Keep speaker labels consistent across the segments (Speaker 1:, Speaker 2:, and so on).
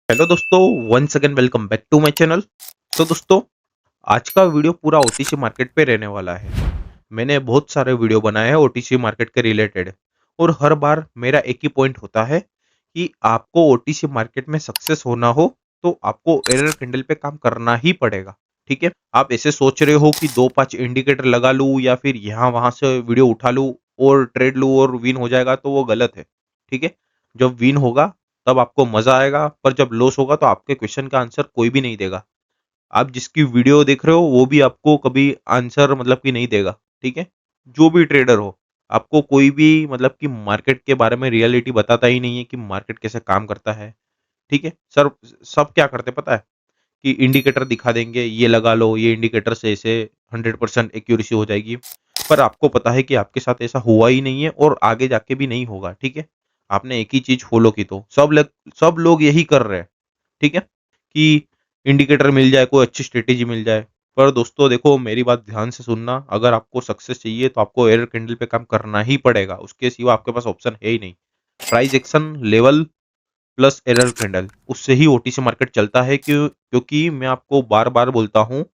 Speaker 1: Hello दोस्तों, once again welcome back to my channel. तो दोस्तों, आज का वीडियो पूरा ओटीसी मार्केट पे रहने वाला है। मैंने बहुत सारे वीडियो बनाए हैं ओटीसी मार्केट के रिलेटेड, और हर बार मेरा एक ही पॉइंट होता है कि आपको ओटीसी मार्केट में सक्सेस होना हो तो आपको एरर कैंडल पे काम करना ही पड़ेगा। ठीक है, आप ऐसे सोच रहे हो कि दो पांच इंडिकेटर लगा लूं या फिर यहाँ वहां से वीडियो उठा लूं और ट्रेड लूं और विन हो जाएगा, तो वो गलत है। ठीक है, जब विन होगा तब आपको मजा आएगा, पर जब लॉस होगा तो आपके क्वेश्चन का आंसर कोई भी नहीं देगा। आप जिसकी वीडियो देख रहे हो वो भी आपको कभी आंसर मतलब कि नहीं देगा। ठीक है, जो भी ट्रेडर हो, आपको कोई भी मतलब कि मार्केट के बारे में रियलिटी बताता ही नहीं है कि मार्केट कैसे काम करता है। ठीक है सर, सब क्या करते पता है कि इंडिकेटर दिखा देंगे, ये लगा लो, ये इंडिकेटर से ऐसे 100% एक्यूरेसी हो जाएगी। पर आपको पता है कि आपके साथ ऐसा हुआ ही नहीं है और आगे जाके भी नहीं होगा। ठीक है, आपने एक ही चीज फॉलो की तो सब लोग यही कर रहे हैं। ठीक है, कि इंडिकेटर मिल जाए, कोई अच्छी स्ट्रेटेजी मिल जाए। पर दोस्तों देखो, मेरी बात ध्यान से सुनना, अगर आपको सक्सेस चाहिए तो आपको एयर कैंडल पे काम करना ही पड़ेगा, उसके सिवा आपके पास ऑप्शन है ही नहीं। Price action level plus error candle, उससे ही ओटीसी मार्केट चलता है। क्योंकि मैं आपको बार बार बोलता हूँ,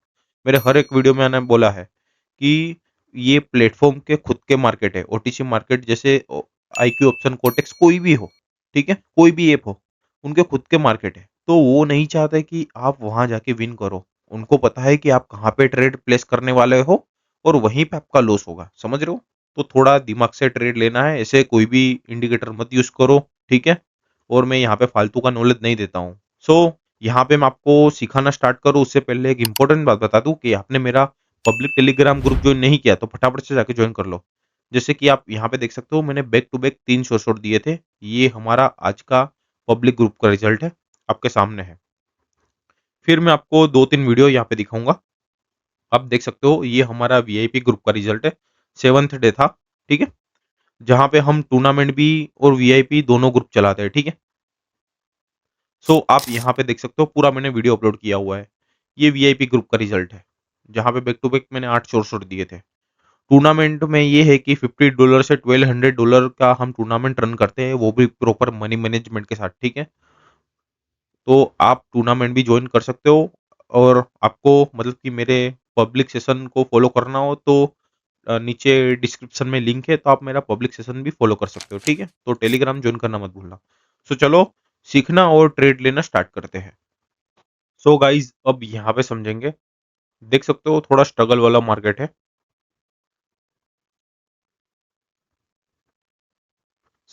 Speaker 1: मेरे हर एक वीडियो में मैंने बोला है कि ये प्लेटफॉर्म के खुद के मार्केट है। ओटीसी मार्केट जैसे आईक्यू ऑप्शन कोटेक्स कोई भी हो, ठीक है, कोई भी ऐप हो, उनके खुद के मार्केट है। तो वो नहीं चाहते कि आप वहां जाके विन करो। उनको पता है कि आप कहाँ पे ट्रेड प्लेस करने वाले हो और वहीं पे आपका लॉस होगा। समझ रहे हो? तो थोड़ा दिमाग से ट्रेड लेना है, ऐसे कोई भी इंडिकेटर मत यूज करो। ठीक है, और मैं यहाँ पे फालतू का नॉलेज नहीं देता हूँ। सो यहाँ पे मैं आपको सिखाना स्टार्ट करूँ उससे पहले एक इंपॉर्टेंट बात बता दूं कि आपने मेरा पब्लिक टेलीग्राम ग्रुप ज्वाइन नहीं किया तो फटाफट से जाके ज्वाइन कर लो। जैसे कि आप यहाँ पे देख सकते हो, मैंने बैक टू बैक 3 शॉट दिए थे। ये हमारा आज का पब्लिक ग्रुप का रिजल्ट है, आपके सामने है। फिर मैं आपको 2-3 वीडियो यहाँ पे दिखाऊंगा। आप देख सकते हो, ये हमारा वीआईपी ग्रुप का रिजल्ट है। 7th डे था। ठीक है, जहाँ पे हम टूर्नामेंट भी और वीआईपी दोनों ग्रुप चलाते हैं। ठीक है, सो आप यहाँ पे देख सकते हो, पूरा मैंने वीडियो अपलोड किया हुआ है। ये वीआईपी ग्रुप का रिजल्ट है, जहाँ पे बैक टू बैक मैंने 8 शॉट दिए थे। टूर्नामेंट में ये है कि $50 से $1200 का हम टूर्नामेंट रन करते हैं, वो भी प्रॉपर मनी मैनेजमेंट के साथ। ठीक है, तो आप टूर्नामेंट भी ज्वाइन कर सकते हो। और आपको मतलब कि मेरे पब्लिक सेशन को फॉलो करना हो तो नीचे डिस्क्रिप्शन में लिंक है, तो आप मेरा पब्लिक सेशन भी फॉलो कर सकते हो। ठीक है, तो टेलीग्राम ज्वाइन करना मत भूलना। सो चलो, सीखना और ट्रेड लेना स्टार्ट करते हैं। सो गाइज, अब यहाँ पे समझेंगे। देख सकते हो, थोड़ा स्ट्रगल वाला मार्केट है।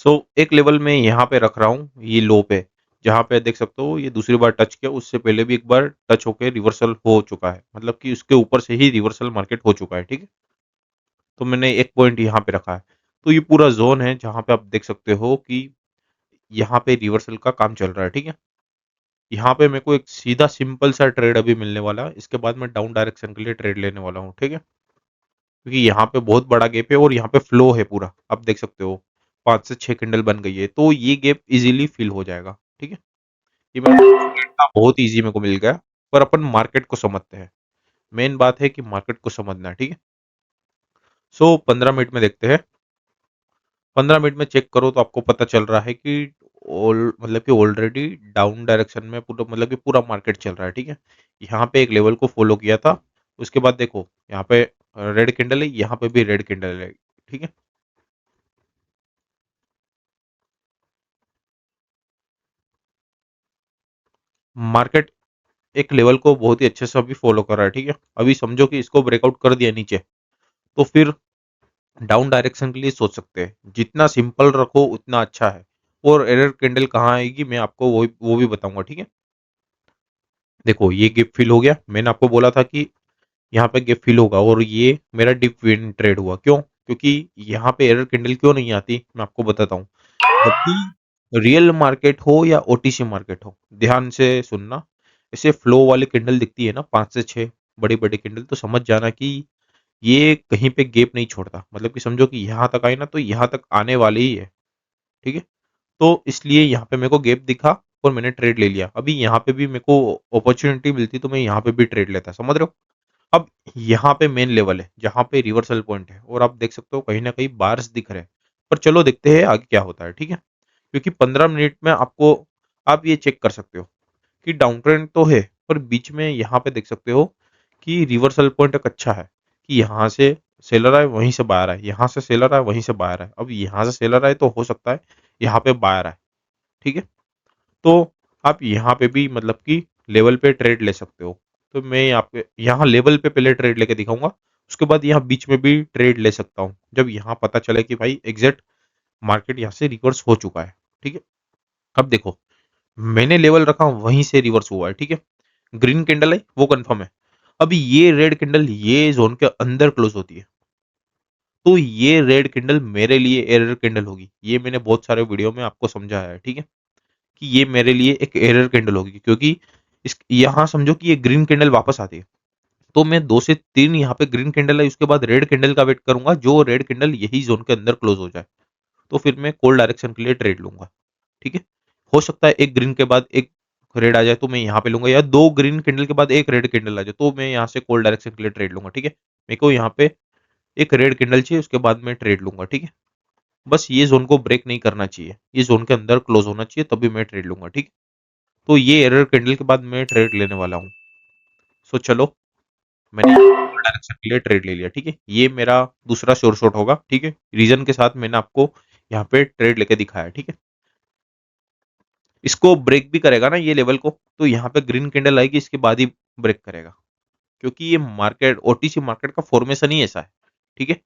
Speaker 1: सो एक लेवल में यहाँ पे रख रहा हूँ, ये लो पे, जहाँ पे देख सकते हो ये दूसरी बार टच किया, उससे पहले भी एक बार टच होके रिवर्सल हो चुका है, मतलब कि उसके ऊपर से ही रिवर्सल मार्केट हो चुका है। ठीक है, तो मैंने एक पॉइंट यहाँ पे रखा है। तो ये पूरा जोन है जहाँ पे आप देख सकते हो कि यहाँ पे रिवर्सल का काम चल रहा है। ठीक है, यहाँ पे मेरे को एक सीधा सिंपल सा ट्रेड अभी मिलने वाला है, इसके बाद मैं डाउन डायरेक्शन के लिए ट्रेड लेने वाला हूँ। ठीक है, क्योंकि यहाँ पे बहुत बड़ा गैप है और यहाँ पे फ्लो है पूरा, आप देख सकते हो 5 से 6 कैंडल बन गई है, तो ये गैप इजीली फिल हो जाएगा। ठीक है, ये मेरे को डेटा बहुत इजी मेरे को मिल गया। पर अपन मार्केट को समझते हैं, मेन बात है कि मार्केट को समझना है। ठीक है, सो 15 मिनट में देखते हैं। 15 मिनट में चेक करो तो आपको पता चल रहा है कि मतलब कि ऑलरेडी डाउन डायरेक्शन में पूरा मतलब कि पूरा मार्केट चल रहा है। ठीक है, यहाँ पे एक लेवल को फॉलो किया था, उसके बाद देखो यहाँ पे रेड कैंडल है, यहाँ पे भी रेड कैंडल है। ठीक है, मार्केट एक लेवल को बहुत ही अच्छे से अभी फॉलो कर रहा है। ठीक है, अभी समझो कि इसको ब्रेकआउट कर दिया नीचे, तो फिर डाउन डायरेक्शन के लिए सोच सकते हैं। जितना सिंपल रखो उतना अच्छा है। और एरर कैंडल कहाँ आएगी मैं आपको वो भी बताऊंगा। ठीक है, देखो ये गिप फिल हो गया, मैंने आपको बोला था कि यहाँ पे गिप फिल होगा, और ये मेरा डिप विन ट्रेड हुआ। क्यों? क्योंकि यहाँ पे एरर कैंडल क्यों नहीं आती, मैं आपको बताता हूँ। जब भी रियल मार्केट हो या ओटीसी मार्केट हो, ध्यान से सुनना, ऐसे फ्लो वाली कैंडल दिखती है ना, 5 से 6 बड़ी बड़ी कैंडल, तो समझ जाना कि ये कहीं पे गैप नहीं छोड़ता। मतलब कि समझो कि यहाँ तक आई ना, तो यहाँ तक आने वाली ही है। ठीक है, तो इसलिए यहाँ पे मेरे को गैप दिखा और मैंने ट्रेड ले लिया। अभी यहाँ पे भी मेरे को अपॉर्चुनिटी मिलती तो मैं यहाँ पे भी ट्रेड लेता, समझ रहे हो? अब यहाँ पे मेन लेवल है जहाँ पे रिवर्सल पॉइंट है, और आप देख सकते हो कहीं ना कहीं बार्स दिख रहे हैं। पर चलो देखते हैं आगे क्या होता है। ठीक है, क्योंकि 15 मिनट में आपको, आप ये चेक कर सकते हो, कि डाउन ट्रेंड तो है, पर बीच में यहाँ पे देख सकते हो कि रिवर्सल पॉइंट एक अच्छा है कि यहाँ से सेलर आए वहीं से बायर आए, यहाँ से सेलर आए वहीं से बायर आए। अब यहाँ से सेलर आए तो हो सकता है यहाँ पे बायर आए, ठीक है। तो आप यहाँ पे भी मतलब कि लेवल पे ट्रेड ले सकते हो। तो मैं यहाँ लेवल पे पहले ट्रेड लेके दिखाऊंगा, उसके बाद यहाँ बीच में भी ट्रेड ले सकता हूँ जब यहाँ पता चले कि भाई एग्जैक्ट मार्केट यहाँ से रिवर्स हो चुका है, ठीक है। अब देखो, मैंने लेवल रखा वहीं से रिवर्स हुआ है, ठीक है। ग्रीन कैंडल है वो कंफर्म है। अभी ये रेड कैंडल ये जोन के अंदर क्लोज होती है, तो ये रेड कैंडल मेरे लिए एरर कैंडल होगी। ये मैंने बहुत सारे वीडियो में आपको समझाया है, ठीक है, कि ये मेरे लिए एक एरर कैंडल होगी, क्योंकि इस यहाँ समझो कि ये ग्रीन कैंडल वापस आती है, तो मैं 2 से 3 यहाँ पे ग्रीन कैंडल है उसके बाद रेड कैंडल का वेट करूंगा, जो रेड कैंडल यही जोन के अंदर क्लोज हो जाए, तो फिर मैं कॉल डायरेक्शन के लिए ट्रेड लूंगा, ठीक है। हो सकता है एक ग्रीन के बाद एक रेड आ जाए तो मैं यहाँ पे लूंगा, या 2 ग्रीन कैंडल के बाद एक रेड कैंडल आ जाए तो मैं यहाँ से कॉल डायरेक्शन के लिए ट्रेड लूंगा, ठीक है। मेरे को यहाँ पे एक रेड कैंडल चाहिए उसके बाद मैं ट्रेड लूंगा, ठीक है। बस ये जोन को ब्रेक नहीं करना चाहिए, ये जोन के अंदर क्लोज होना चाहिए तभी मैं ट्रेड लूंगा, ठीक है। तो ये एरर कैंडल के बाद मैं ट्रेड लेने वाला हूँ। सो चलो, मैंने डायरेक्शन के लिए ट्रेड ले लिया, ठीक है। ये मेरा दूसरा श्योर शॉट होगा, ठीक है। रीजन के साथ मैंने आपको यहाँ पे ट्रेड लेके दिखाया, ठीक है। इसको ब्रेक भी करेगा ना ये लेवल को, तो यहाँ पे ग्रीन कैंडल आएगी इसके बाद ही ब्रेक करेगा, क्योंकि ये मार्केट ओटीसी मार्केट का फॉर्मेशन ही ऐसा है, ठीक है।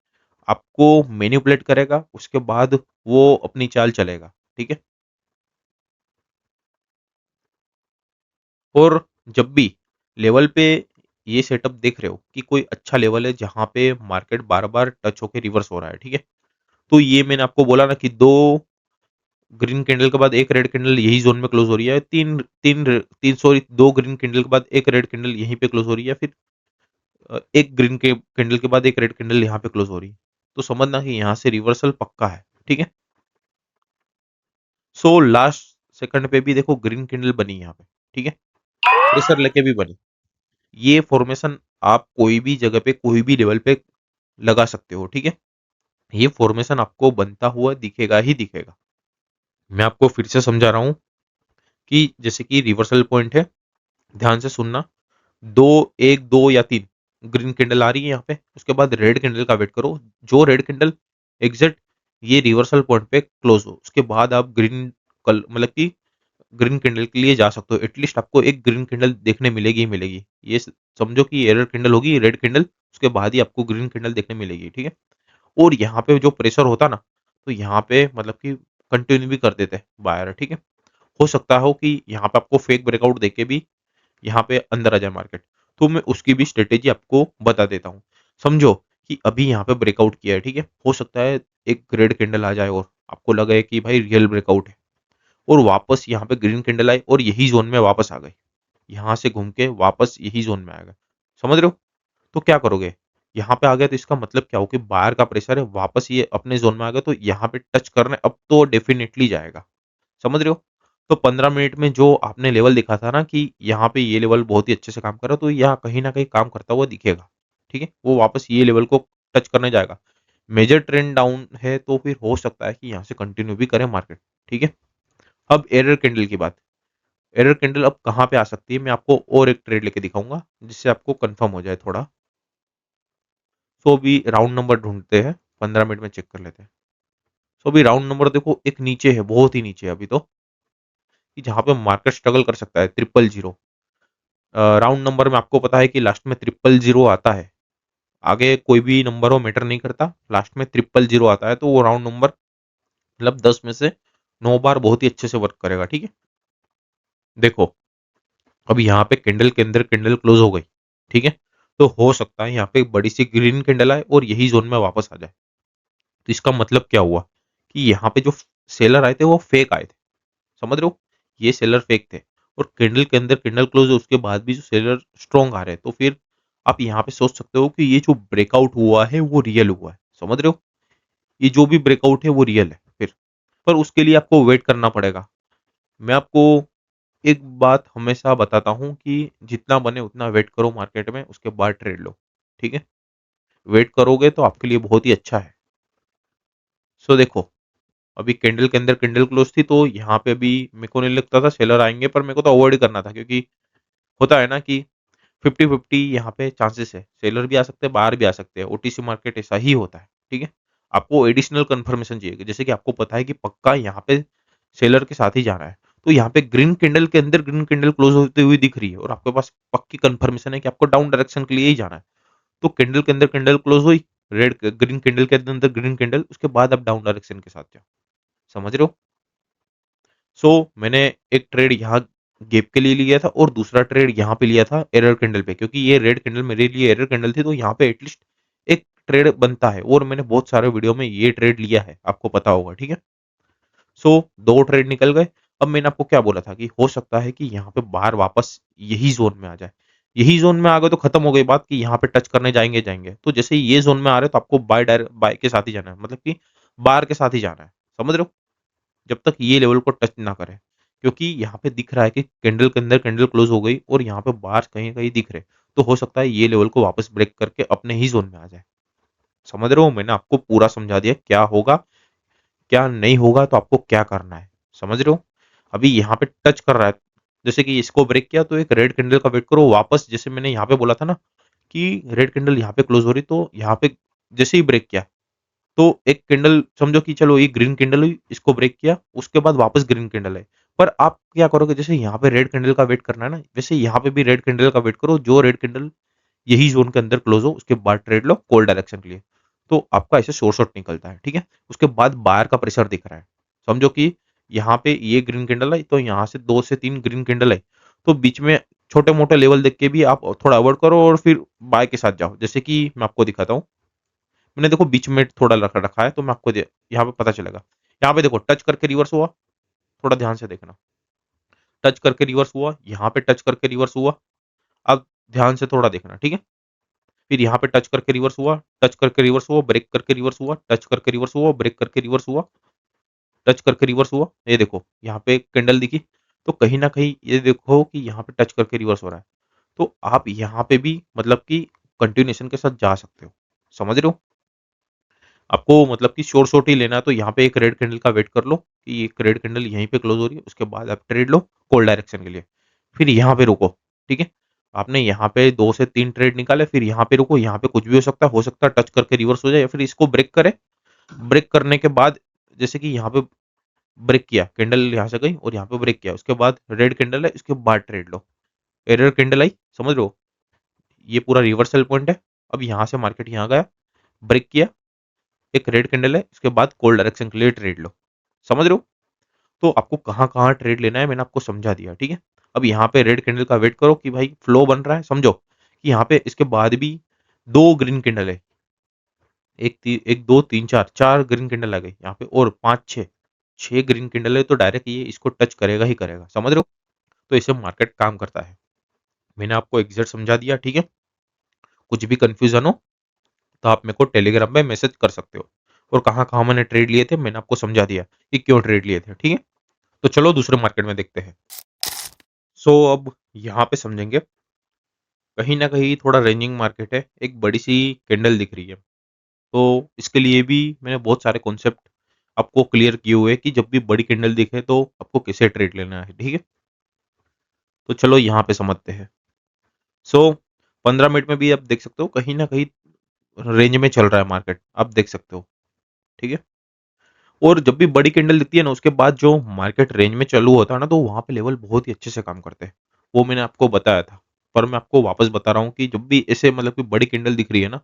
Speaker 1: आपको मैनिपुलेट करेगा उसके बाद वो अपनी चाल चलेगा, ठीक है। और जब भी लेवल पे ये सेटअप देख रहे हो कि कोई अच्छा लेवल है जहां पे मार्केट बार बार टच होके रिवर्स हो रहा है, ठीक है। तो ये मैंने आपको बोला ना कि 2 ग्रीन कैंडल के बाद एक रेड कैंडल यही जोन में क्लोज हो रही है, तीन तीन तीन सॉरी 2 ग्रीन कैंडल के बाद एक रेड कैंडल यहीं पे क्लोज हो रही है, फिर एक ग्रीन के कैंडल के बाद एक रेड कैंडल यहाँ पे क्लोज हो रही है, तो समझना कि यहाँ से रिवर्सल पक्का है, ठीक है। सो लास्ट सेकंड पे भी देखो ग्रीन कैंडल बनी यहाँ पे, ठीक है, प्रेशर लेके भी बनी। ये फॉर्मेशन आप कोई भी जगह पे कोई भी लेवल पे लगा सकते हो, ठीक है। ये फॉर्मेशन आपको बनता हुआ दिखेगा ही दिखेगा। मैं आपको फिर से समझा रहा हूँ कि जैसे कि रिवर्सल पॉइंट है, ध्यान से सुनना। दो, एक, दो या तीन ग्रीन कैंडल आ रही है यहाँ पे, उसके बाद रेड कैंडल का वेट करो, जो रेड कैंडल एग्जैक्ट ये रिवर्सल पॉइंट पे क्लोज हो उसके बाद आप ग्रीन कल मतलब कि ग्रीन कैंडल के लिए जा सकते हो। एटलीस्ट आपको एक ग्रीन कैंडल देखने मिलेगी ही मिलेगी। ये समझो कि एरर कैंडल होगी रेड कैंडल, उसके बाद ही आपको ग्रीन कैंडल देखने मिलेगी, ठीक है। और यहाँ पे जो प्रेशर होता ना, तो यहाँ पे मतलब कि कंटिन्यू भी कर देते हैं बायर, ठीक है। हो सकता हो कि यहाँ पे आपको फेक ब्रेकआउट देके भी यहाँ पे अंदर आ जाए मार्केट, तो मैं उसकी भी स्ट्रेटेजी आपको बता देता हूँ। समझो कि अभी यहाँ पे ब्रेकआउट किया है, ठीक है। हो सकता है एक रेड कैंडल आ जाए और आपको लगे कि भाई रियल ब्रेकआउट है, और वापस यहाँ पे ग्रीन कैंडल आई और यही जोन में वापस आ गई, यहाँ से घूम के वापस यही जोन में आ गए, समझ रहे हो। तो क्या करोगे, यहाँ पे आ गया तो इसका मतलब क्या हो कि बाहर का प्रेशर है, वापस ये अपने जोन में आ गया, तो यहाँ पे टच करने अब तो डेफिनेटली जाएगा, समझ रहे हो। तो 15 मिनट में जो आपने लेवल दिखा था ना कि यहाँ पे ये लेवल बहुत ही अच्छे से काम कर रहा है, तो यहाँ कहीं ना कहीं काम करता हुआ दिखेगा, ठीक है। वो वापस ये लेवल को टच करने जाएगा। मेजर ट्रेंड डाउन है तो फिर हो सकता है कि यहाँ से कंटिन्यू भी करे मार्केट, ठीक है। अब एरर कैंडल की बात, एरर कैंडल अब कहाँ पे आ सकती है, मैं आपको और एक ट्रेड लेके दिखाऊंगा जिससे आपको कंफर्म हो जाए थोड़ा। सो अभी राउंड नंबर ढूंढते हैं, 15 मिनट में चेक कर लेते हैं। सो अभी राउंड नंबर देखो एक नीचे है, बहुत ही नीचे है अभी तो, कि जहाँ पे मार्केट स्ट्रगल कर सकता है, 000। राउंड नंबर में आपको पता है कि लास्ट में 000 आता है, आगे कोई भी नंबर हो मैटर नहीं करता, लास्ट में 000 आता है, तो वो राउंड नंबर मतलब 10 में से 9 बार बहुत ही अच्छे से वर्क करेगा, ठीक है। देखो, अब यहाँ पे कैंडल के अंदर कैंडल क्लोज हो गई, ठीक है। तो हो सकता है यहाँ पे एक बड़ी सी ग्रीन कैंडल आए और यही जोन में वापस आ जाए। तो इसका मतलब क्या हुआ कि यहाँ पे जो सेलर आए थे वो फेक आए थे, समझ रहे हो। ये सेलर फेक थे, और कैंडल के अंदर कैंडल क्लोज है उसके बाद भी जो सेलर स्ट्रॉन्ग आ रहे हैं, तो फिर आप यहाँ पे सोच सकते हो कि ये जो ब्रेकआउट हुआ है वो रियल हुआ है, समझ रहे हो। ये जो भी ब्रेकआउट है वो रियल है फिर, पर उसके लिए आपको वेट करना पड़ेगा। मैं आपको एक बात हमेशा बताता हूँ कि जितना बने उतना वेट करो मार्केट में, उसके बाद ट्रेड लो, ठीक है। वेट करोगे तो आपके लिए बहुत ही अच्छा है। सो देखो, अभी कैंडल के अंदर कैंडल क्लोज थी, तो यहाँ पे अभी मेरे को नहीं लगता था सेलर आएंगे, पर मेरे को तो अवॉइड करना था, क्योंकि होता है ना कि 50-50 यहाँ पे चांसेस है, सेलर भी आ सकते हैं, बाहर भी आ सकते हैं। ओटीसी मार्केट ऐसा ही होता है, ठीक है। आपको एडिशनल कंफर्मेशन चाहिए, जैसे कि आपको पता है कि पक्का यहाँ पे सेलर के साथ ही जाना है, तो यहाँ पे ग्रीन कैंडल के अंदर ग्रीन कैंडल क्लोज होते हुए दिख रही है और आपके पास पक्की कंफर्मेशन है कि आपको डाउन डायरेक्शन के लिए ही जाना है, तो कैंडल के अंदर कैंडल क्लोज हुई, रेड ग्रीन कैंडल के अंदर ग्रीन कैंडल, उसके बाद आप डाउन डायरेक्शन के साथ जाओ। समझ रहे हो? सो मैंने एक ट्रेड यहाँ गैप के लिए लिया था और दूसरा ट्रेड यहाँ पे लिया था एरर कैंडल पे, क्योंकि ये रेड कैंडल मेरे लिए एरर कैंडल थी, तो यहाँ पे एटलीस्ट एक ट्रेड बनता है, और मैंने बहुत सारे वीडियो में ये ट्रेड लिया है, आपको पता होगा, ठीक है। सो दो ट्रेड निकल गए। अब मैंने आपको क्या बोला था कि हो सकता है कि यहाँ पे बाहर वापस यही जोन में आ जाए, यही जोन में आ गए तो खत्म हो गई बात कि यहाँ पे टच करने जाएंगे जाएंगे, तो जैसे ही ये जोन में आ रहे हो तो आपको बाय के साथ ही जाना है, मतलब कि बार के साथ ही जाना है। समझ रहे हो? जब तक ये लेवल को टच ना करे, क्योंकि यहाँ पे दिख रहा है कि कैंडल के अंदर कैंडल क्लोज हो गई और यहाँ पे बार कहीं कहीं दिख रहे, तो हो सकता है ये लेवल को वापस ब्रेक करके अपने ही जोन में आ जाए। समझ रहे हो? मैंने आपको पूरा समझा दिया क्या होगा क्या नहीं होगा, तो आपको क्या करना है। समझ रहे हो? अभी यहाँ पे टच कर रहा है, जैसे कि इसको ब्रेक किया तो एक रेड कैंडल का वेट करो वापस, जैसे मैंने यहाँ पे बोला था ना कि रेड कैंडल यहाँ पे क्लोज हो रही, तो यहाँ पे जैसे ही ब्रेक किया तो एक कैंडल समझो कि चलो ये ग्रीन कैंडल हुई, इसको ब्रेक किया, उसके बाद वापस ग्रीन कैंडल है। पर आप क्या करोगे, जैसे यहाँ पे रेड कैंडल का वेट करना है ना, वैसे यहाँ पे भी रेड कैंडल का वेट करो, जो रेड कैंडल यही जोन के अंदर क्लोज हो उसके बाद ट्रेड लो कॉल डायरेक्शन के लिए, तो आपका ऐसे शॉर्ट शॉर्ट निकलता है, ठीक है। उसके बाद बायर का प्रेशर दिख रहा है, समझो कि यहाँ पे ये ग्रीन कैंडल है, तो यहाँ से 2 से 3 ग्रीन कैंडल है, तो बीच में छोटे मोटे लेवल देख के भी आप थोड़ा अवॉइड करो और फिर बाय के साथ जाओ। जैसे कि मैं आपको दिखाता हूँ, मैंने देखो बीच में थोड़ा रखा रखा है, तो मैं आपको यहाँ पे पता चलेगा। यहाँ पे देखो टच करके रिवर्स हुआ, थोड़ा ध्यान से देखना, टच करके रिवर्स हुआ, यहाँ पे टच करके रिवर्स हुआ। अब ध्यान से थोड़ा देखना, ठीक है। फिर यहाँ पे टच करके रिवर्स हुआ, टच करके रिवर्स हुआ, ब्रेक करके रिवर्स हुआ, टच करके रिवर्स हुआ, ब्रेक करके रिवर्स हुआ, टच करके रिवर्स हुआ। ये देखो यहाँ पे कैंडल दिखी, तो कहीं ना कहीं ये देखो कि यहाँ पे टच करके रिवर्स हो रहा है, तो आप यहाँ पे भी मतलब कि कंटिन्यूएशन के साथ जा सकते हो। समझ रहे हो? आपको मतलब कि शॉर्ट शॉर्ट ही लेना है, तो यहाँ पे एक रेड कैंडल का वेट कर लो कि एक रेड कैंडल यहीं पे क्लोज हो रही है, उसके बाद आप ट्रेड लो कॉल डायरेक्शन के लिए, फिर यहाँ पे रुको, ठीक है। आपने यहाँ पे 2 से 3 ट्रेड निकाले, फिर यहाँ पे रुको, यहाँ पे कुछ भी हो सकता है टच करके रिवर्स हो जाए या फिर इसको ब्रेक करे। ब्रेक करने के बाद जैसे कि यहाँ पे ब्रेक किया, कैंडल यहाँ से गई और यहाँ पे ब्रेक किया, उसके बाद रेड कैंडल है, उसके बाद ट्रेड लो। एरर कैंडल आई, समझ लो ये पूरा रिवर्सल पॉइंट है। अब यहाँ से मार्केट यहाँ गया, ब्रेक किया, एक रेड कैंडल है, उसके बाद कॉल डायरेक्शन के लिए ट्रेड लो। समझ रहे हो? तो आपको कहाँ कहाँ ट्रेड लेना है मैंने आपको समझा दिया, ठीक है। अब यहाँ पे रेड कैंडल का वेट करो कि भाई फ्लो बन रहा है, समझो कि यहाँ पे इसके बाद भी 2 ग्रीन कैंडल है, एक दो तीन चार, चार ग्रीन कैंडल आ गई यहाँ पे, और 5 6 ग्रीन कैंडल है, तो डायरेक्ट ये इसको टच करेगा ही करेगा। समझ रहे हो? तो ऐसे मार्केट काम करता है। मैंने आपको एग्जैक्ट समझा दिया, ठीक है। कुछ भी कंफ्यूजन हो तो आप मेरे को टेलीग्राम पे मैसेज कर सकते हो, और कहाँ कहाँ मैंने ट्रेड लिए थे मैंने आपको समझा दिया कि क्यों ट्रेड लिए थे, ठीक है। तो चलो दूसरे मार्केट में देखते हैं। सो अब यहाँ पे समझेंगे, कहीं ना कहीं थोड़ा रेंजिंग मार्केट है, एक बड़ी सी कैंडल दिख रही है, तो इसके लिए भी मैंने बहुत सारे कॉन्सेप्ट आपको क्लियर किए हुए हैं कि जब भी बड़ी कैंडल दिखे तो आपको कैसे ट्रेड लेना है, ठीक है। तो चलो यहाँ पे समझते हैं। सो 15 मिनट में भी आप देख सकते हो कहीं ना कहीं रेंज में चल रहा है मार्केट, आप देख सकते हो, ठीक है। और जब भी बड़ी कैंडल दिखती है ना, उसके बाद जो मार्केट रेंज में चालू होता है ना, तो वहां पे लेवल बहुत ही अच्छे से काम करते हैं, वो मैंने आपको बताया था। पर मैं आपको वापस बता रहा हूँ कि जब भी ऐसे मतलब कि बड़ी कैंडल दिख रही है ना,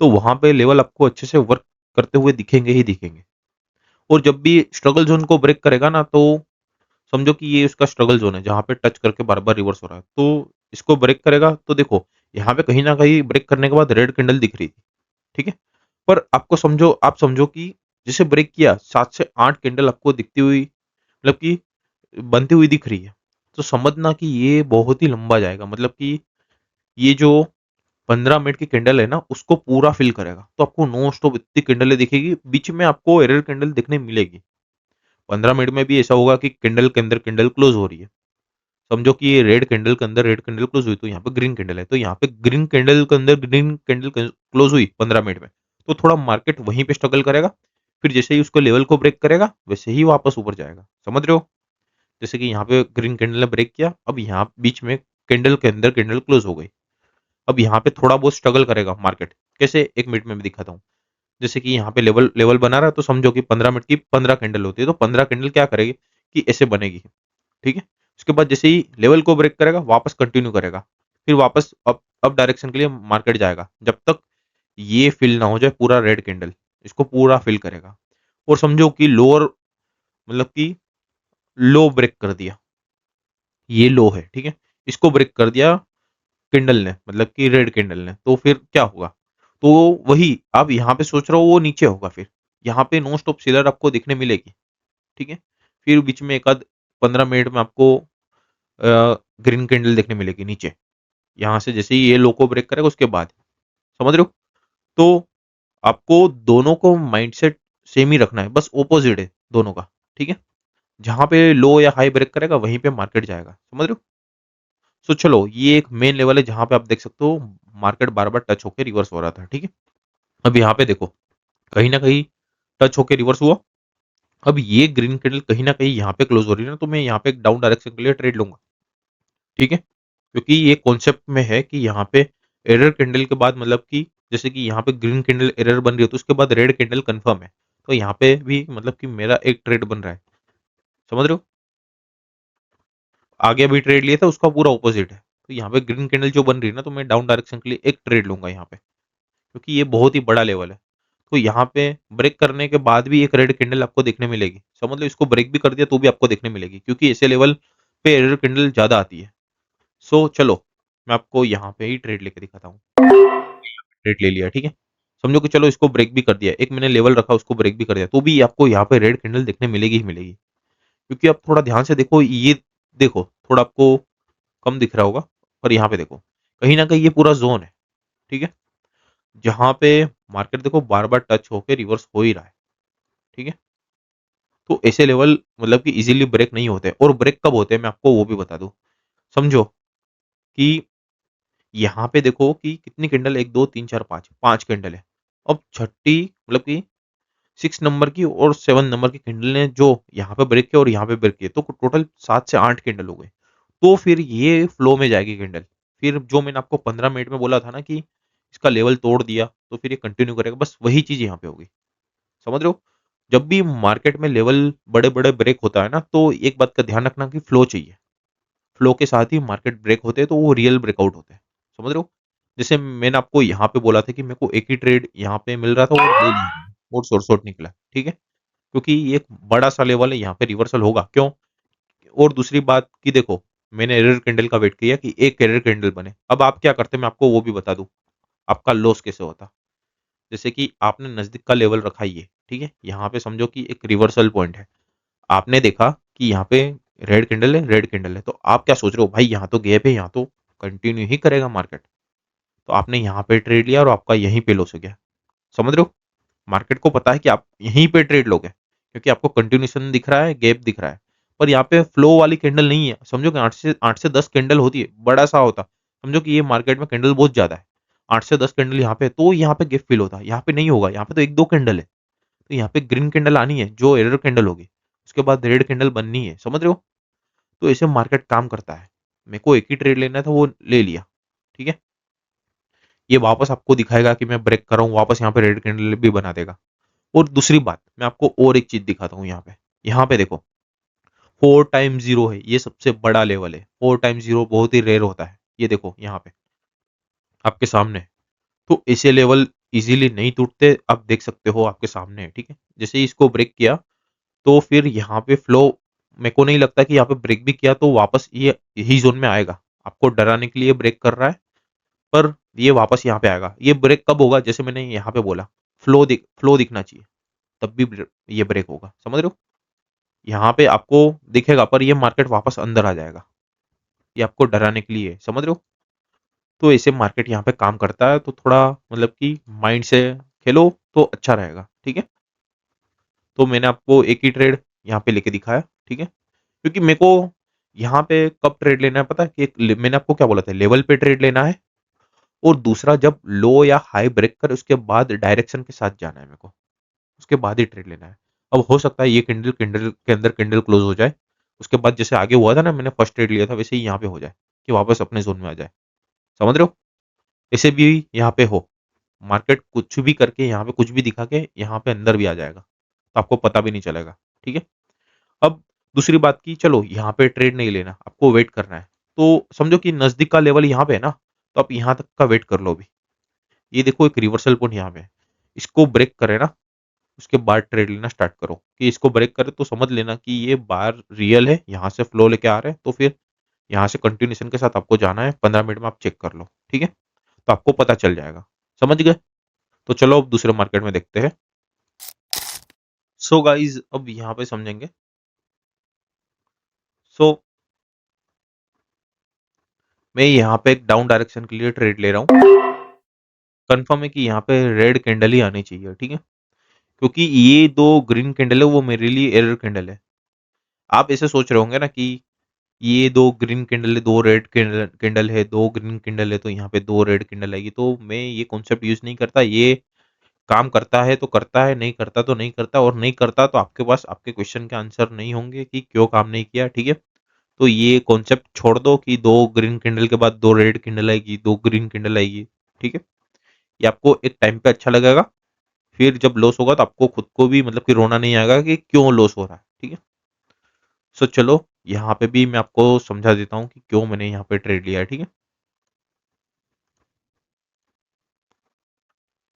Speaker 1: तो वहां पे लेवल आपको अच्छे से वर्क करते हुए दिखेंगे ही दिखेंगे। और जब भी स्ट्रगल जोन को ब्रेक करेगा ना, तो समझो कि ये उसका स्ट्रगल जोन है जहां पे टच करके बार बार रिवर्स हो रहा है, तो इसको ब्रेक करेगा, तो देखो यहाँ पे कहीं ना कहीं ब्रेक करने के बाद रेड कैंडल दिख रही थी, ठीक है। पर आपको समझो, आप समझो कि जैसे ब्रेक किया 7 से 8 कैंडल आपको दिखती हुई मतलब कि बनती हुई दिख रही है, तो समझना कि ये बहुत ही लंबा जाएगा, मतलब कि ये जो 15 मिनट की कैंडल है ना उसको पूरा फिल करेगा, तो आपको नॉन स्टॉप इतनी कैंडलें दिखेगी, बीच में आपको एरर कैंडल दिखने मिलेगी। 15 मिनट में भी ऐसा होगा कि कैंडल के अंदर कैंडल क्लोज हो रही है, समझो कि ये रेड कैंडल के अंदर रेड कैंडल क्लोज हुई, तो यहाँ पे ग्रीन कैंडल है, तो यहाँ पे ग्रीन कैंडल के अंदर ग्रीन कैंडल क्लोज हुई 15 मिनट में, तो थोड़ा मार्केट वहीं पे स्ट्रगल करेगा। फिर जैसे ही उसको लेवल को ब्रेक करेगा वैसे ही वापस ऊपर जाएगा, समझ रहे हो? जैसे कि यहाँ पे ग्रीन कैंडल ने ब्रेक किया, अब यहाँ बीच में कैंडल के अंदर कैंडल क्लोज हो गई। अब यहाँ पे थोड़ा बहुत स्ट्रगल करेगा मार्केट, कैसे 1 मिनट में मैं दिखाता हूँ। जैसे कि यहाँ पे लेवल लेवल बना रहा है, तो समझो कि 15 मिनट की 15 कैंडल होती है, तो 15 कैंडल क्या करेगी कि ऐसे बनेगी, ठीक है? उसके बाद जैसे ही लेवल को ब्रेक करेगा वापस कंटिन्यू करेगा, फिर वापस अप डायरेक्शन के लिए मार्केट जाएगा, जब तक ये फिल ना हो जाए पूरा रेड कैंडल, इसको पूरा फिल करेगा। और समझो कि लोअर मतलब कि लो ब्रेक कर दिया, ये लो है, ठीक है? इसको ब्रेक कर दिया कैंडल ने, मतलब कि रेड कैंडल ने, तो फिर क्या होगा? तो वही आप यहाँ पे सोच रहे हो वो नीचे होगा, फिर यहाँ पे नॉन स्टॉप सेलर आपको दिखने मिलेगी, ठीक है? फिर बीच में एक आध 15 मिनट में आपको ग्रीन कैंडल देखने मिलेगी नीचे, यहाँ से जैसे ही ये लो को ब्रेक करेगा उसके बाद, समझ रहे हो? तो आपको दोनों को माइंडसेट सेम ही रखना है, बस ऑपोजिट है दोनों का, ठीक है? जहाँ पे लो या हाई ब्रेक करेगा वहीं पे मार्केट जाएगा, समझ रहे हो? सो चलो ये एक मेन लेवल है जहाँ पे आप देख सकते हो मार्केट बार बार टच होकर रिवर्स हो रहा था, ठीक है? अब यहाँ पे देखो कहीं ना कहीं टच होकर रिवर्स हुआ। अब ये ग्रीन कैंडल कहीं ना कहीं यहाँ पे क्लोज हो रही है ना, तो मैं यहाँ पे एक डाउन डायरेक्शन के लिए ट्रेड लूंगा, ठीक है? क्योंकि ये कॉन्सेप्ट में है कि यहाँ पे एरर कैंडल के बाद मतलब कि जैसे कि यहाँ पे ग्रीन कैंडल एरर बन रही है तो उसके बाद रेड कैंडल कंफर्म है, तो यहाँ पे भी मतलब कि मेरा एक ट्रेड बन रहा है, समझ रहे हो? आगे अभी ट्रेड लिया था उसका पूरा ऑपोजिट है, तो यहाँ पे ग्रीन कैंडल जो बन रही है ना, तो मैं डाउन डायरेक्शन के लिए एक ट्रेड लूंगा यहाँ पे, क्योंकि ये बहुत ही बड़ा लेवल है। तो यहाँ पे ब्रेक करने के बाद भी एक रेड कैंडल आपको देखने मिलेगी, समझ लो इसको ब्रेक भी कर दिया तो भी आपको देखने मिलेगी, क्योंकि ऐसे लेवल पे रेड कैंडल ज्यादा आती है। सो चलो मैं आपको यहाँ पे ही ट्रेड लेके दिखाता हूँ। ट्रेड ले लिया, ठीक है? समझो कि चलो इसको ब्रेक भी कर दिया, एक मैंने लेवल रखा उसको ब्रेक भी कर दिया, तो भी आपको यहाँ पे रेड कैंडल देखने मिलेगी ही मिलेगी, क्योंकि आप थोड़ा ध्यान से देखो, ये देखो थोड़ा आपको कम दिख रहा होगा, पर यहाँ पे देखो कहीं ना कहीं ये पूरा जोन है, ठीक है? जहाँ पे मार्केट देखो बार बार टच होके रिवर्स हो ही रहा है, ठीक है? तो ऐसे लेवल मतलब कि इजीली ब्रेक नहीं होते, और ब्रेक कब होते हैं मैं आपको वो भी बता दूं। समझो कि यहाँ पे देखो कि कितनी कैंडल, एक दो तीन चार पाँच, पांच कैंडल है। अब छठी मतलब कि 6 नंबर की और 7 नंबर की कैंडल ने जो यहाँ पे ब्रेक किया और यहाँ पे ब्रेक किया, तो टोटल 7 से 8 कैंडल हो गए। तो फिर ये फ्लो में जाएगी कैंडल, फिर जो मैंने आपको 15 मिनट में बोला था ना कि इसका लेवल तोड़ दिया तो फिर ये कंटिन्यू करेगा, बस वही चीज यहाँ पे होगी, समझ रहे हो? जब भी मार्केट में लेवल बड़े बड़े ब्रेक होता है ना, तो एक बात का ध्यान रखना कि फ्लो चाहिए, फ्लो के साथ ही मार्केट ब्रेक होते हैं, तो वो रियल ब्रेकआउट होते हैं, समझ रहे हो? जैसे मैंने आपको यहाँ पे बोला था कि मेरे को एक ही ट्रेड यहाँ पे मिल रहा था और ले लिया मैंने, और शॉर्ट शॉर्ट निकला, ठीक है? क्योंकि ये एक बड़ा सा लेवल है, यहाँ पे रिवर्सल होगा, क्यों? और दूसरी बात कि देखो मैंने एरर कैंडल का वेट किया कि एक एरर कैंडल बने, अब आप क्या करते मैं आपको वो भी बता दूं, आपका लॉस कैसे होता। जैसे कि आपने नजदीक का लेवल रखा ये, ठीक है? यहाँ पे समझो कि एक रिवर्सल पॉइंट है, आपने देखा कि यहाँ पे रेड कैंडल है, रेड कैंडल है, तो आप क्या सोच रहे हो भाई, यहाँ तो गैप है, यहाँ तो कंटिन्यू ही करेगा मार्केट, तो आपने यहाँ पे ट्रेड लिया और आपका यहीं पे लॉस हो गया, समझ रहे हो? मार्केट को पता है कि आप यहीं पे ट्रेड लोगे, क्योंकि आपको कंटिन्यूशन दिख रहा है, गैप दिख रहा है, पर यहाँ पे फ्लो वाली कैंडल नहीं है। समझो कि 8 से 10 कैंडल होती है, बड़ा सा होता, समझो कि ये मार्केट में कैंडल बहुत ज्यादा है, 8 से 10 कैंडल यहाँ पे, तो यहाँ पे गैप फिल होता है, यहाँ पे नहीं होगा, यहाँ पे तो एक दो कैंडल है, तो यहाँ पे ग्रीन कैंडल आनी है जो एरर कैंडल होगी, उसके बाद रेड कैंडल बननी है, समझ रहे हो? तो ऐसे मार्केट काम करता है। मेरे को एक ही ट्रेड लेना था, वो ले लिया, ठीक है? ये वापस आपको दिखाएगा कि मैं ब्रेक कर रहा हूँ, वापस यहाँ पे रेड कैंडल भी बना देगा। और दूसरी बात मैं आपको और एक चीज दिखाता हूँ, यहाँ पे देखो 4 टाइम 0 है, ये सबसे बड़ा लेवल है, 4 टाइम 0 बहुत ही रेयर होता है, ये देखो यहाँ पे आपके सामने। तो ऐसे लेवल इजीली नहीं टूटते, आप देख सकते हो आपके सामने है, ठीक है? जैसे ही इसको ब्रेक किया तो फिर यहाँ पे फ्लो, मेरे को नहीं लगता कि यहाँ पे ब्रेक भी किया तो वापस ये यही जोन में आएगा, आपको डराने के लिए ब्रेक कर रहा है, पर ये वापस यहाँ पे आएगा। ये ब्रेक कब होगा, जैसे मैंने यहाँ पे बोला, फ्लो दिखना चाहिए, तब भी ये ब्रेक होगा, समझ रहे हो? यहाँ पे आपको दिखेगा पर ये मार्केट वापस अंदर आ जाएगा, ये आपको डराने के लिए है, समझ रहे हो? तो ऐसे मार्केट यहाँ पे काम करता है, तो थोड़ा मतलब कि माइंड से खेलो तो अच्छा रहेगा, ठीक है? तो मैंने आपको एक ही ट्रेड यहाँ पे लेके दिखाया, ठीक है? क्योंकि मेरे को यहाँ पे कब ट्रेड लेना है पता है कि मैंने आपको क्या बोला था, लेवल पे ट्रेड लेना है, और दूसरा जब लो या हाई ब्रेक कर उसके बाद डायरेक्शन के साथ जाना है मेरे को, उसके बाद ही ट्रेड लेना है। अब हो सकता है ये कैंडल कैंडल के अंदर कैंडल क्लोज हो जाए, उसके बाद जैसे आगे हुआ था ना, मैंने फर्स्ट ट्रेड लिया था, वैसे ही यहाँ पे हो जाए कि वापस अपने जोन में आ जाए। समझ रहे हो? ऐसे भी यहाँ पे हो, मार्केट कुछ भी करके यहाँ पे कुछ भी दिखा के यहाँ पे अंदर भी आ जाएगा, तो आपको पता भी नहीं चलेगा। ठीक है। अब दूसरी बात की, चलो यहाँ पे ट्रेड नहीं लेना, आपको वेट करना है, तो समझो कि नजदीक का लेवल यहाँ पे है ना, तो आप यहाँ तक का वेट कर लो अभी। ये देखो एक रिवर्सल पॉइंट यहाँ पे है, इसको ब्रेक करे ना, उसके बाद ट्रेड लेना स्टार्ट करो। कि इसको ब्रेक करे तो समझ लेना कि ये बार रियल है, यहाँ से फ्लो लेके आ रहे हैं, तो फिर यहाँ से कंटिन्यूएशन के साथ आपको जाना है। 15 मिनट में आप चेक कर लो, ठीक है, तो आपको पता चल जाएगा। समझ गए? तो चलो अब दूसरे मार्केट में देखते हैं। सो गाइज अब यहाँ पे समझेंगे। सो मैं यहाँ पे एक डाउन डायरेक्शन के लिए ट्रेड ले रहा हूँ। कंफर्म है कि यहाँ पे रेड कैंडल ही आनी चाहिए, ठीक है, क्योंकि ये दो ग्रीन कैंडल है वो मेरे लिए एरर कैंडल है। आप ऐसे सोच रहे होंगे ना कि ये दो ग्रीन कैंडल है, दो रेड कैंडल कैंडल है, दो ग्रीन कैंडल है, तो यहाँ पे दो रेड कैंडल आएगी। तो मैं ये कॉन्सेप्ट यूज नहीं करता। ये काम करता है तो करता है, नहीं करता तो नहीं करता, और नहीं करता तो आपके पास आपके क्वेश्चन के आंसर नहीं होंगे कि क्यों काम नहीं किया। ठीक है, तो ये कॉन्सेप्ट छोड़ दो कि दो ग्रीन कैंडल के बाद दो रेड कैंडल आएगी, दो ग्रीन कैंडल आएगी। ठीक है, ये आपको एक टाइम पे अच्छा लगेगा, फिर जब लॉस होगा तो आपको खुद को भी मतलब कि रोना नहीं आएगा कि क्यों लॉस हो रहा है। ठीक है, सो चलो यहाँ पे भी मैं आपको समझा देता हूँ कि क्यों मैंने यहाँ पे ट्रेड लिया है। ठीक है,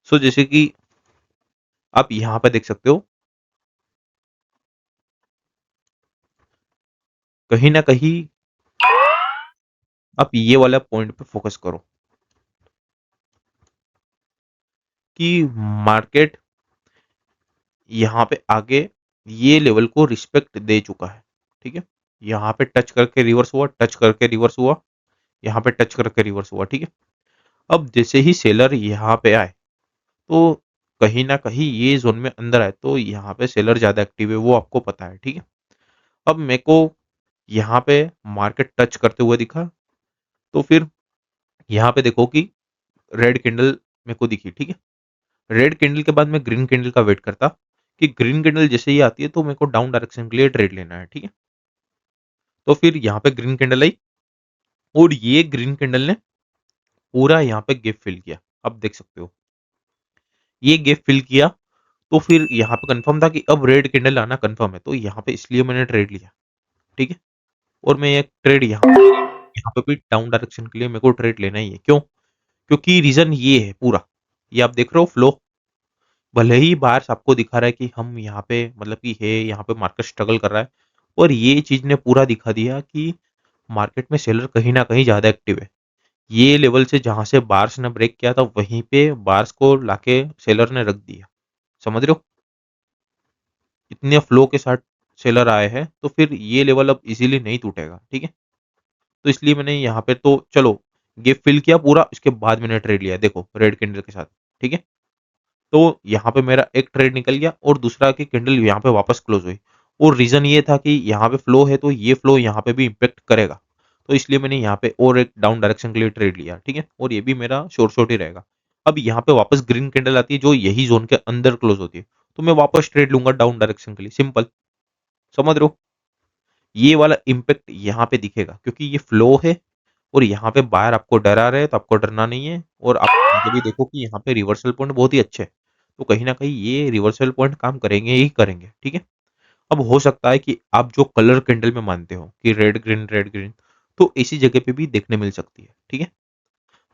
Speaker 1: सो जैसे कि आप यहाँ पे देख सकते हो, कहीं ना कहीं आप ये वाला पॉइंट पे फोकस करो कि मार्केट यहाँ पे आगे ये लेवल को रिस्पेक्ट दे चुका है। ठीक है, यहाँ पे टच करके रिवर्स हुआ, टच करके रिवर्स हुआ, यहाँ पे टच करके रिवर्स हुआ। ठीक है, अब जैसे ही सेलर यहाँ पे आए तो कहीं ना कहीं ये जोन में अंदर आए, तो यहाँ पे सेलर ज्यादा एक्टिव है, वो आपको पता है। ठीक है, अब मेरे को यहाँ पे मार्केट टच करते हुए दिखा, तो फिर यहाँ पे देखो कि रेड कैंडल मेरे को दिखी। ठीक है, रेड कैंडल के बाद मैं ग्रीन कैंडल का वेट करता कि ग्रीन कैंडल जैसे ही आती है तो मेरे को डाउन डायरेक्शन के लिए ट्रेड लेना है। ठीक है, तो फिर यहाँ पे ग्रीन कैंडल आई, और ये ग्रीन कैंडल ने पूरा यहाँ पे गैप फिल किया। अब देख सकते हो ये गैप फिल किया, तो फिर यहाँ पे कंफर्म था कि अब रेड कैंडल आना कंफर्म है, तो यहाँ पे इसलिए मैंने ट्रेड लिया। ठीक है, और मैं एक ट्रेड यहाँ पे भी डाउन डायरेक्शन के लिए मेरे को ट्रेड लेना ही है। क्यों? क्योंकि रीजन ये है पूरा, ये आप देख रहे हो फ्लो, भले ही बाहर आपको दिखा रहा है कि हम यहाँ पे मतलब कि है, यहाँ पे मार्केट स्ट्रगल कर रहा है, और ये चीज ने पूरा दिखा दिया कि मार्केट में सेलर कहीं ना कहीं ज्यादा एक्टिव है। ये लेवल से जहां से बार्स ने ब्रेक किया था वहीं पे बार्स को लाके सेलर ने रख दिया। समझ रहे हो? इतने फ्लो के साथ सेलर आए हैं, तो फिर ये लेवल अब इजीली नहीं टूटेगा। ठीक है, तो इसलिए मैंने यहाँ पे तो चलो गैप फिल किया पूरा, इसके बाद मैंने ट्रेड लिया, देखो रेड कैंडल के साथ। ठीक है, तो यहाँ पे मेरा एक ट्रेड निकल गया, और दूसरा की कैंडल यहाँ पे वापस क्लोज हुई, और रीजन ये था कि यहाँ पे फ्लो है तो ये फ्लो यहाँ पे भी इम्पेक्ट करेगा, तो इसलिए मैंने यहाँ पे और एक डाउन डायरेक्शन के लिए ट्रेड लिया। ठीक है, और ये भी मेरा शॉर्ट शॉर्ट ही रहेगा। अब यहाँ पे वापस ग्रीन कैंडल आती है जो यही जोन के अंदर क्लोज होती है, तो मैं वापस ट्रेड लूंगा डाउन डायरेक्शन के लिए, सिंपल। समझ रहे हो? ये वाला इम्पैक्ट यहाँ पे दिखेगा क्योंकि ये फ्लो है, और यहाँ पे बाहर आपको डरा रहे तो आपको डरना नहीं है, और आप आगे भी देखो कि यहाँ पे रिवर्सल पॉइंट बहुत ही अच्छे है, तो कहीं ना कहीं ये रिवर्सल पॉइंट काम करेंगे ही करेंगे। ठीक है, अब हो सकता है कि आप जो कलर कैंडल में मानते हो कि रेड ग्रीन, तो इसी जगह पे भी देखने मिल सकती है। ठीक है,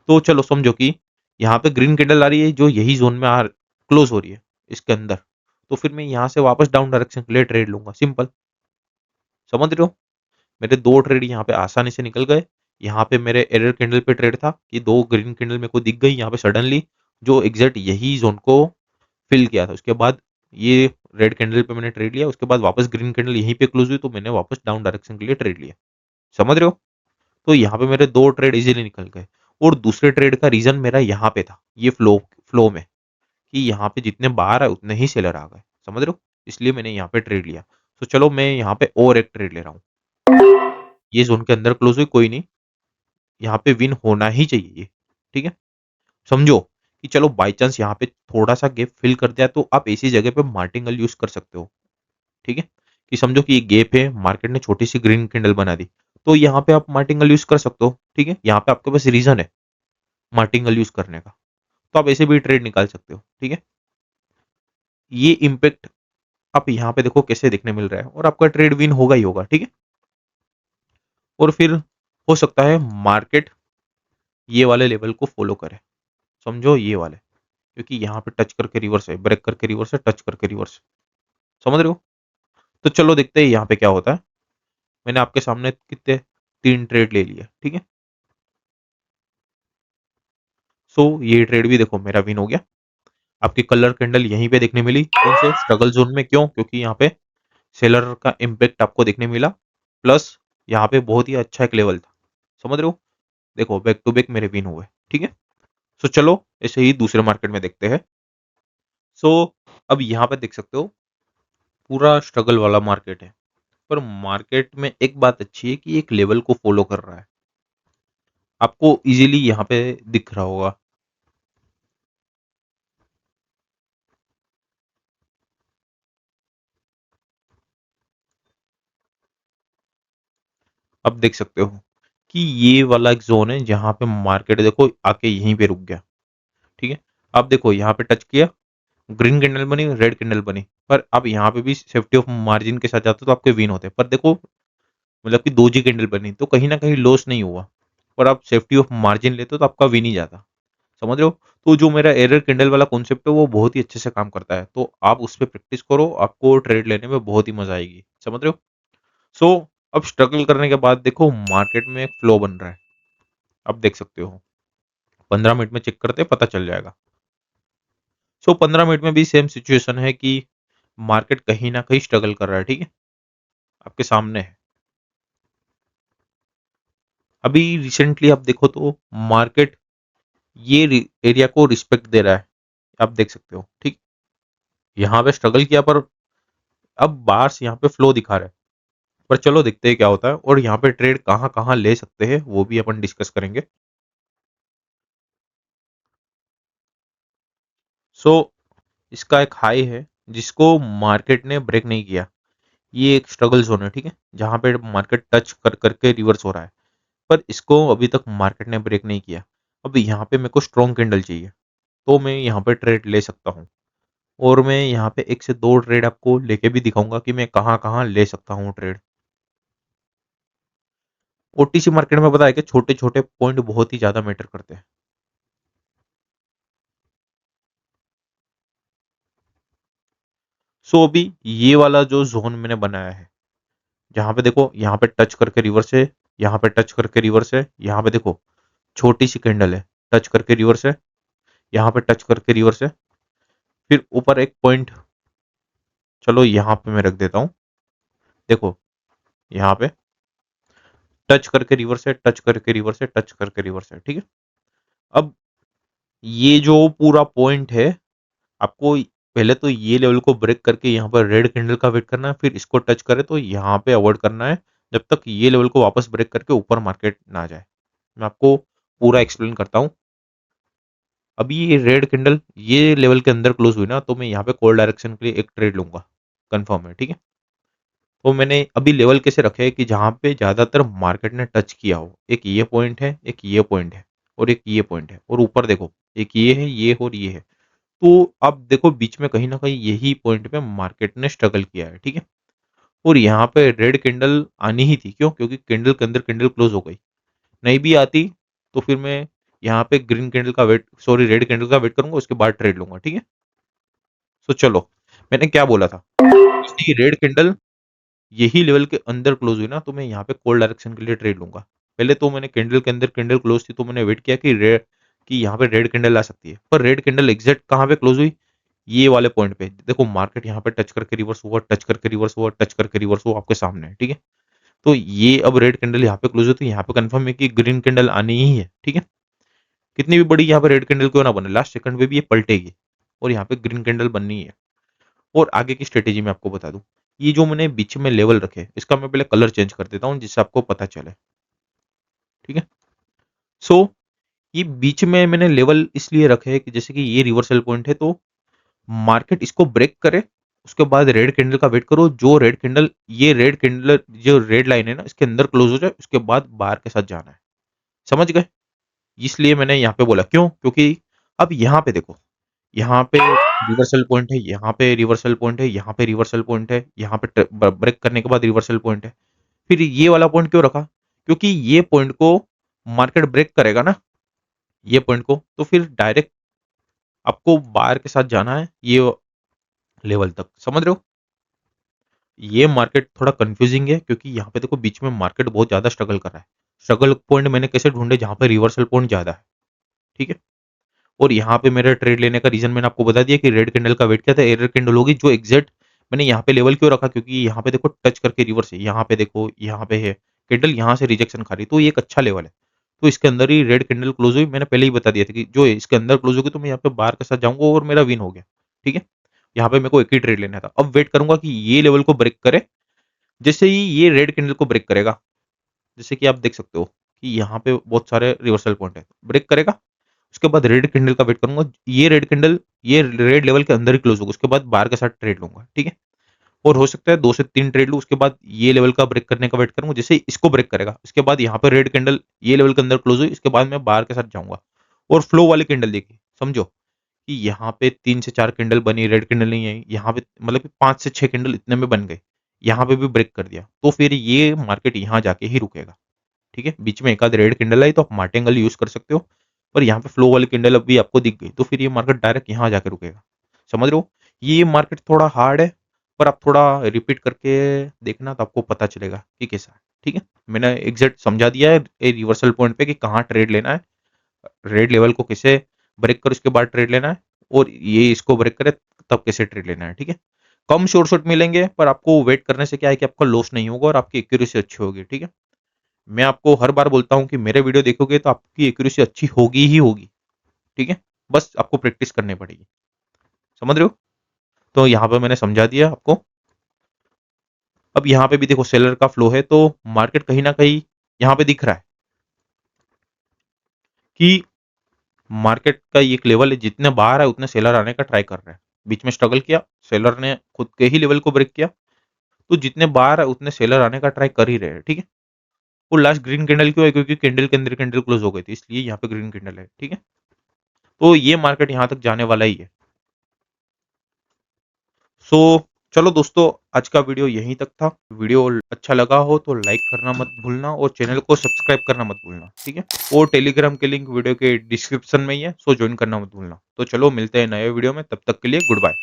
Speaker 1: तो चलो समझो कि यहाँ पे ग्रीन कैंडल आ रही है जो यही जोन में आ क्लोज हो रही है इसके अंदर, तो फिर मैं यहाँ से वापस डाउन डायरेक्शन के लिए ट्रेड लूंगा, सिंपल। समझ रहे हो? मेरे दो ट्रेड यहाँ पे आसानी से निकल गए। यहाँ पे मेरे एरर कैंडल पे ट्रेड था कि दो ग्रीन कैंडल मेरे को दिख गई यहाँ पे सडनली, जो एग्जैक्ट यही जोन को फिल किया था। उसके बाद ये रेड कैंडल पे मैंने ट्रेड लिया, उसके बाद वापस ग्रीन कैंडल यहीं पे क्लोज हुई, तो मैंने वापस डाउन डायरेक्शन के लिए ट्रेड लिया। समझ रहे हो? तो यहाँ पे मेरे दो ट्रेड इजीली निकल गए, और दूसरे ट्रेड का रीजन मेरा यहाँ पे था, ये फ्लो फ्लो में, कि यहाँ पे जितने बाहर आए उतने ही सेलर आ गए। समझ रहे हो? इसलिए मैंने यहाँ पे ट्रेड लिया। तो चलो मैं यहाँ पे और एक ट्रेड ले रहा हूँ। ये जोन के अंदर क्लोज हुई, कोई नहीं, यहाँ पे विन होना ही चाहिए ये। ठीक है, समझो कि चलो बाय चांस यहाँ पे थोड़ा सा गैप फिल कर दिया तो आप ऐसी जगह पे मार्टिंगल यूज कर सकते हो। ठीक है, कि समझो कि ये गैप है, मार्केट ने छोटी सी ग्रीन कैंडल बना दी, तो यहाँ पे आप मार्टिंगल यूज कर सकते हो। ठीक है, यहाँ पे आपके पास रीजन है मार्टिंगल यूज करने का, तो आप ऐसे भी ट्रेड निकाल सकते हो। ठीक है, ये इम्पैक्ट आप यहाँ पे देखो कैसे देखने मिल रहा है, और आपका ट्रेड विन होगा ही होगा। ठीक है, और फिर हो सकता है मार्केट ये वाले लेवल को फॉलो करे, समझो ये वाले, क्योंकि यहाँ पे टच करके रिवर्स है, ब्रेक करके रिवर्स है, टच करके रिवर्स है, समझ रहे हो। तो चलो देखते हैं यहाँ पे क्या होता है। मैंने आपके सामने कितने 3 ट्रेड ले लिए। ठीक है, सो ये ट्रेड भी देखो मेरा विन हो गया। आपकी कलर कैंडल यहीं पे देखने मिली, कौन से स्ट्रगल जोन में, क्यों, क्योंकि यहाँ पे सेलर का इम्पैक्ट आपको देखने मिला, प्लस यहाँ पे बहुत ही अच्छा एक लेवल था, समझ रहे हो। देखो बैक टू बैक मेरे विन हुए। ठीक है, सो चलो ऐसे ही दूसरे मार्केट में देखते हैं। सो अब यहाँ पे देख सकते हो पूरा स्ट्रगल वाला मार्केट है, पर मार्केट में एक बात अच्छी है कि एक लेवल को फॉलो कर रहा है, आपको इजीली यहाँ पे दिख रहा होगा। अब देख सकते हो कि ये वाला एक जोन है जहां पे मार्केट देखो आके यहीं पे रुक गया। ठीक है, अब देखो यहाँ पे टच किया, ग्रीन कैंडल बनी, रेड कैंडल बनी, पर अब यहाँ पे भी सेफ्टी ऑफ मार्जिन के साथ जाते तो आपके विन होते, पर देखो मतलब कि दो जी कैंडल बनी तो कहीं ना कहीं लॉस नहीं हुआ, पर आप सेफ्टी ऑफ मार्जिन लेते हो तो आपका विन ही जाता, समझ रहे हो। तो जो मेरा एरर कैंडल वाला कॉन्सेप्ट है वो बहुत ही अच्छे से काम करता है, तो आप उस पर प्रैक्टिस करो, आपको ट्रेड लेने में बहुत ही मजा आएगी, समझ रहे हो। सो अब स्ट्रगल करने के बाद देखो मार्केट में एक फ्लो बन रहा है, अब देख सकते हो 15 मिनट में चेक करते पता चल जाएगा। सो 15 मिनट में भी सेम सिचुएशन है कि मार्केट कहीं ना कहीं स्ट्रगल कर रहा है। ठीक है, आपके सामने है। अभी रिसेंटली आप देखो तो मार्केट ये एरिया को रिस्पेक्ट दे रहा है, आप देख सकते हो। ठीक, यहाँ पे स्ट्रगल किया पर अब बार्स यहाँ पे फ्लो दिखा रहा है, पर चलो देखते हैं क्या होता है, और यहाँ पे ट्रेड कहाँ कहाँ ले सकते हैं वो भी अपन डिस्कस करेंगे। सो इसका एक हाई है जिसको मार्केट ने ब्रेक नहीं किया, ये एक स्ट्रगल जोन है। ठीक है, जहाँ पे मार्केट टच कर करके रिवर्स हो रहा है, पर इसको अभी तक मार्केट ने ब्रेक नहीं किया। अब यहाँ पे मेरे को स्ट्रॉन्ग कैंडल चाहिए, तो मैं यहाँ पे ट्रेड ले सकता हूँ, और मैं यहाँ पे एक से दो ट्रेड आपको लेके भी दिखाऊंगा कि मैं कहाँ कहाँ ले सकता हूँ ट्रेड। ओटीसी मार्केट में पता है कि छोटे छोटे पॉइंट बहुत ही ज्यादा मैटर करते हैं। सो अभी ये वाला जो जोन मैंने बनाया है, जहाँ पे देखो यहाँ पे टच करके रिवर्स है, यहाँ पे टच करके रिवर्स है, यहाँ पे देखो छोटी सी कैंडल है, टच करके रिवर्स है, यहाँ पे टच करके रिवर्स है, फिर ऊपर एक पॉइंट, चलो यहाँ पे मैं रख देता हूँ। देखो यहाँ पे टच करके रिवर्स है, टच करके रिवर्स है, टच करके रिवर्स है। ठीक है, अब ये जो पूरा पॉइंट है, आपको पहले तो ये लेवल को ब्रेक करके यहाँ पर रेड कैंडल का वेट करना है, फिर इसको टच करे तो यहाँ पे अवॉइड करना है जब तक ये लेवल को वापस ब्रेक करके ऊपर मार्केट ना जाए। मैं आपको पूरा एक्सप्लेन करता हूँ। अभी ये रेड कैंडल ये लेवल के अंदर क्लोज हुई ना, तो मैं यहाँ पे कॉल डायरेक्शन के लिए एक ट्रेड लूंगा, कंफर्म है। ठीक है, तो मैंने अभी लेवल कैसे रखे हैं कि जहाँ पे ज्यादातर मार्केट ने टच किया हो, एक ये पॉइंट है, एक ये पॉइंट है, और एक ये पॉइंट है, और ऊपर देखो एक ये है, ये और ये है। तो अब देखो बीच में कहीं ना कहीं यही पॉइंट पे मार्केट ने स्ट्रगल किया है। ठीक है, और यहाँ पे रेड कैंडल आनी ही थी, क्यों, क्योंकि कैंडल के अंदर कैंडल क्लोज हो गई, नहीं भी आती तो फिर मैं यहाँ पे ग्रीन कैंडल का वेट, सॉरी रेड कैंडल का वेट करूंगा, उसके बाद ट्रेड लूंगा। ठीक है, तो चलो मैंने क्या बोला था, यदि रेड कैंडल यही लेवल के अंदर क्लोज हुई ना, तो मैं यहाँ पे कॉल डायरेक्शन के लिए ट्रेड लूंगा। पहले तो मैंने कैंडल के अंदर कैंडल क्लोज थी तो मैंने वेट किया कि रेड, कि यहाँ पे रेड कैंडल आ सकती है, पर रेड कैंडल एग्जैक्ट कहाँ पे क्लोज हुई, ये वाले पॉइंट पे देखो मार्केट यहाँ पे टच करके रिवर्स हुआ, टच करके रिवर्स हुआ, टच करके रिवर्स हुआ, आपके सामने है। ठीक है, तो ये अब रेड कैंडल यहाँ पे क्लोज हुई तो यहाँ पे कंफर्म है कि ग्रीन कैंडल आनी ही है। ठीक है, कितनी भी बड़ी यहाँ पे रेड कैंडल क्यों ना बने, लास्ट सेकंड पे भी ये पलटेगी, और यहाँ पे ग्रीन कैंडल बननी है। और आगे की स्ट्रेटेजी मैं आपको बता दूं, ये जो मैंने बीच में लेवल रखे इसका मैं पहले कलर चेंज कर देता हूँ जिससे आपको पता चले। ठीक है, सो ये बीच में मैंने लेवल इसलिए रखे हैं कि जैसे कि ये रिवर्सल पॉइंट है, तो मार्केट इसको ब्रेक करे, उसके बाद रेड कैंडल का वेट करो, जो रेड कैंडल, ये रेड कैंडल जो रेड लाइन है ना, इसके अंदर क्लोज हो जाए, उसके बाद बाहर के साथ जाना है। समझ गए? इसलिए मैंने यहाँ पे बोला, क्यों? क्योंकि अब यहाँ पे देखो, यहाँ पे रिवर्सल पॉइंट है, यहाँ पे रिवर्सल पॉइंट है, यहाँ पे रिवर्सल पॉइंट है, यहाँ पे ब्रेक करने के बाद रिवर्सल पॉइंट है। फिर ये वाला पॉइंट क्यों रखा? क्योंकि ये पॉइंट को मार्केट ब्रेक करेगा ना, ये पॉइंट को, तो फिर डायरेक्ट आपको बाहर के साथ जाना है ये लेवल तक। समझ रहे हो? ये मार्केट थोड़ा कंफ्यूजिंग है, क्योंकि यहाँ पे देखो बीच में मार्केट बहुत ज्यादा स्ट्रगल कर रहा है। स्ट्रगल पॉइंट मैंने कैसे ढूंढे? जहां पे रिवर्सल पॉइंट ज्यादा है। ठीक है। और यहाँ पे मेरा ट्रेड लेने का रीजन मैंने आपको बता दिया कि रेड कैंडल का वेट किया था, एरर कैंडल होगी जो एग्जैक्ट मैंने यहाँ पे लेवल क्यों रखा, क्योंकि यहाँ पे देखो टच करके रिवर्स है, यहाँ पे देखो, यहाँ पे है कैंडल, यहाँ से रिजेक्शन खा रही, तो ये एक अच्छा लेवल है। तो इसके अंदर ही रेड कैंडल क्लोज हुई, मैंने पहले ही बता दिया था कि जो इसके अंदर क्लोज होगी तो मैं यहाँ पे बाहर के साथ जाऊंगा और मेरा विन हो गया। ठीक है। यहाँ पे मेरे को एक ही ट्रेड लेना था। अब वेट करूंगा कि ये लेवल को ब्रेक करे। जैसे ही ये रेड कैंडल को ब्रेक करेगा, जैसे कि आप देख सकते हो कि यहाँ पे बहुत सारे रिवर्सल पॉइंट है, ब्रेक करेगा, उसके बाद रेड कैंडल का वेट करूंगा, ये रेड कैंडल ये रेड लेवल के अंदर ही क्लोज होगा, उसके बाद बाहर के साथ ट्रेड लूंगा। ठीक है। और हो सकता है 2 से 3 ट्रेड लूं, उसके बाद ये लेवल का ब्रेक करने का वेट करूंगा, जैसे इसको ब्रेक करेगा, उसके बाद यहाँ पे रेड कैंडल ये लेवल के अंदर क्लोज हुई, इसके बाद मैं बाहर के साथ जाऊंगा। और फ्लो वाली कैंडल देखिए, समझो कि यहाँ पे 3 से 4 कैंडल बनी, रेड कैंडल नहीं आई, यहाँ पे मतलब 5 से 6 कैंडल इतने में बन गए, यहाँ पे भी ब्रेक कर दिया, तो फिर ये मार्केट यहाँ जाके ही रुकेगा। ठीक है। बीच में एक आध रेड कैंडल आई तो आप मार्टिंगल यूज कर सकते हो, पर यहाँ पे फ्लो वाली कैंडल अभी आपको दिख गई, तो फिर ये मार्केट डायरेक्ट यहाँ जाके रुकेगा। समझ रहे हो? ये मार्केट थोड़ा हार्ड है, पर आप थोड़ा रिपीट करके देखना तो आपको पता चलेगा कि कैसा है। ठीक है। मैंने एग्जैक्ट समझा दिया है रिवर्सल पॉइंट पे कि कहाँ ट्रेड लेना है, रेड लेवल को कैसे ब्रेक कर उसके बाद ट्रेड लेना है, और ये इसको ब्रेक करे तब कैसे ट्रेड लेना है। ठीक है। कम शॉर्ट शॉट मिलेंगे, पर आपको वेट करने से क्या है कि आपका लॉस नहीं होगा और आपकी एक्यूरेसी अच्छी होगी। ठीक है। मैं आपको हर बार बोलता हूँ कि मेरे वीडियो देखोगे तो आपकी एक्यूरेसी अच्छी होगी ही होगी। ठीक है। बस आपको प्रैक्टिस करनी पड़ेगी। समझ रहे हो? तो यहाँ पे मैंने समझा दिया आपको। अब यहाँ पे भी देखो सेलर का फ्लो है, तो मार्केट कहीं ना कहीं यहाँ पे दिख रहा है कि मार्केट का एक लेवल है, जितने बाहर है उतने सेलर आने का ट्राई कर रहे हैं। बीच में स्ट्रगल किया, सेलर ने खुद के ही लेवल को ब्रेक किया, तो जितने बाहर है उतने सेलर आने का ट्राई कर ही रहे हैं। ठीक है। वो लास्ट ग्रीन कैंडल क्यों है? क्योंकि कैंडल के अंदर कैंडल क्लोज हो गई थी, इसलिए यहाँ पे ग्रीन कैंडल है। ठीक है। तो ये मार्केट यहाँ तक जाने वाला ही है। सो चलो दोस्तों, आज का वीडियो यहीं तक था। वीडियो अच्छा लगा हो तो लाइक करना मत भूलना और चैनल को सब्सक्राइब करना मत भूलना। ठीक है। और टेलीग्राम के लिंक वीडियो के डिस्क्रिप्शन में ही है, सो ज्वाइन करना मत भूलना। तो चलो मिलते हैं नए वीडियो में, तब तक के लिए गुड बाय।